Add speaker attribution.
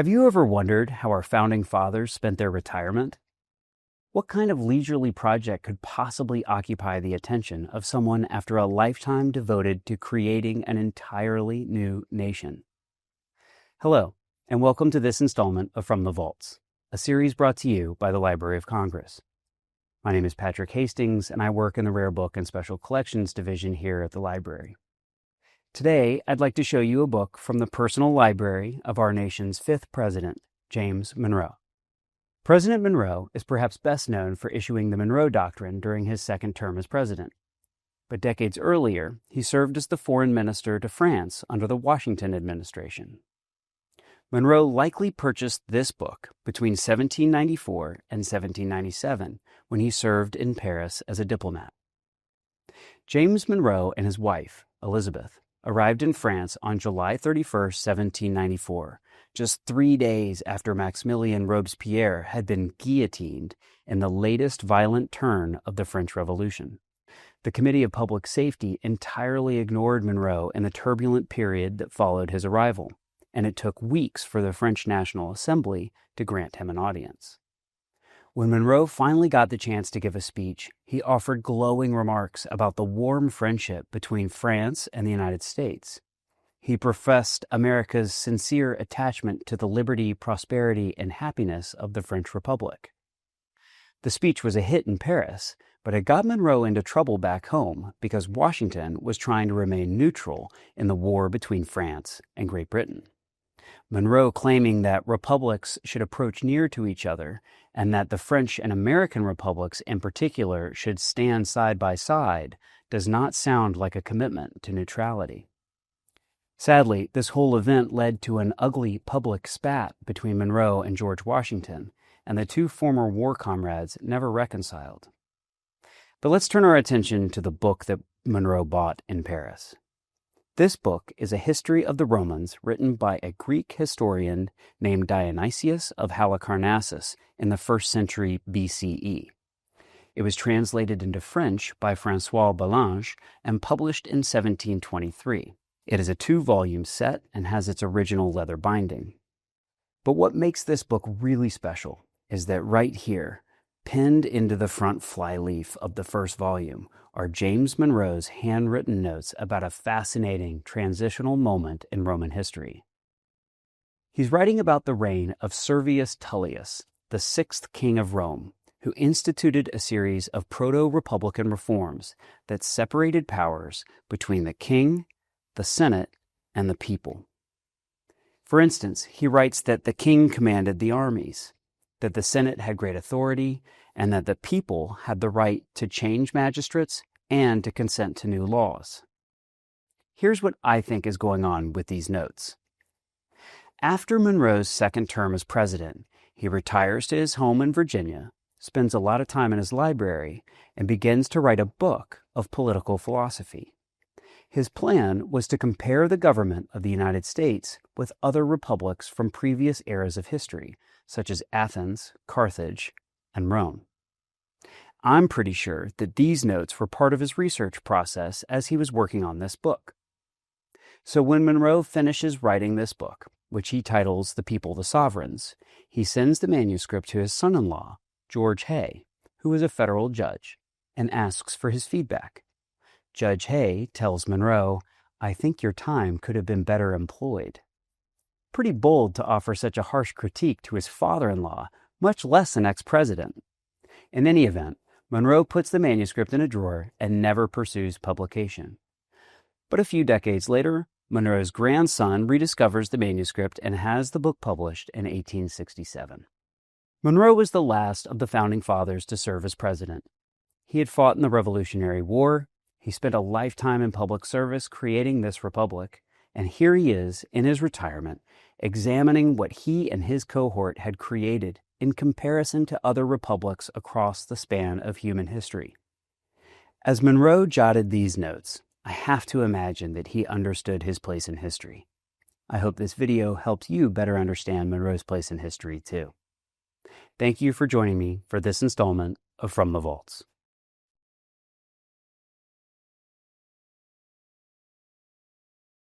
Speaker 1: Have you ever wondered how our founding fathers spent their retirement? What kind of leisurely project could possibly occupy the attention of someone after a lifetime devoted to creating an entirely new nation? Hello, and welcome to this installment of From the Vaults, a series brought to you by the Library of Congress. My name is Patrick Hastings, and I work in the Rare Book and Special Collections Division here at the library. Today, I'd like to show you a book from the personal library of our nation's fifth president, James Monroe. President Monroe is perhaps best known for issuing the Monroe Doctrine during his second term as president. But decades earlier, he served as the foreign minister to France under the Washington administration. Monroe likely purchased this book between 1794 and 1797 when he served in Paris as a diplomat. James Monroe and his wife, Elizabeth, arrived in France on July 31, 1794, just 3 days after Maximilien Robespierre had been guillotined in the latest violent turn of the French Revolution. The Committee of Public Safety entirely ignored Monroe in the turbulent period that followed his arrival, and it took weeks for the French National Assembly to grant him an audience. When Monroe finally got the chance to give a speech, he offered glowing remarks about the warm friendship between France and the United States. He professed America's sincere attachment to the liberty, prosperity, and happiness of the French Republic. The speech was a hit in Paris, but it got Monroe into trouble back home because Washington was trying to remain neutral in the war between France and Great Britain. Monroe claiming that republics should approach near to each other and that the French and American republics in particular should stand side by side does not sound like a commitment to neutrality. Sadly, this whole event led to an ugly public spat between Monroe and George Washington, and the two former war comrades never reconciled. But let's turn our attention to the book that Monroe bought in Paris. This book is a history of the Romans written by a Greek historian named Dionysius of Halicarnassus in the 1st century BCE. It was translated into French by François Ballanche and published in 1723. It is a 2-volume set and has its original leather binding. But what makes this book really special is that right here, pinned into the front flyleaf of the first volume, are James Monroe's handwritten notes about a fascinating transitional moment in Roman history. He's writing about the reign of Servius Tullius, the 6th king of Rome, who instituted a series of proto-republican reforms that separated powers between the king, the Senate, and the people. For instance, he writes that the king commanded the armies, that the Senate had great authority, and that the people had the right to change magistrates and to consent to new laws. Here's what I think is going on with these notes. After Monroe's second term as president, he retires to his home in Virginia, spends a lot of time in his library, and begins to write a book of political philosophy. His plan was to compare the government of the United States with other republics from previous eras of history, such as Athens, Carthage, and Rome. I'm pretty sure that these notes were part of his research process as he was working on this book. So when Monroe finishes writing this book, which he titles The People, the Sovereigns, he sends the manuscript to his son-in-law, George Hay, who is a federal judge, and asks for his feedback. Judge Hay tells Monroe, "I think your time could have been better employed." Pretty bold to offer such a harsh critique to his father-in-law, much less an ex-president. In any event, Monroe puts the manuscript in a drawer and never pursues publication. But a few decades later, Monroe's grandson rediscovers the manuscript and has the book published in 1867. Monroe was the last of the founding fathers to serve as president. He had fought in the Revolutionary War. He spent a lifetime in public service creating this republic, and here he is in his retirement, examining what he and his cohort had created in comparison to other republics across the span of human history. As Monroe jotted these notes, I have to imagine that he understood his place in history. I hope this video helps you better understand Monroe's place in history too. Thank you for joining me for this installment of From the Vaults.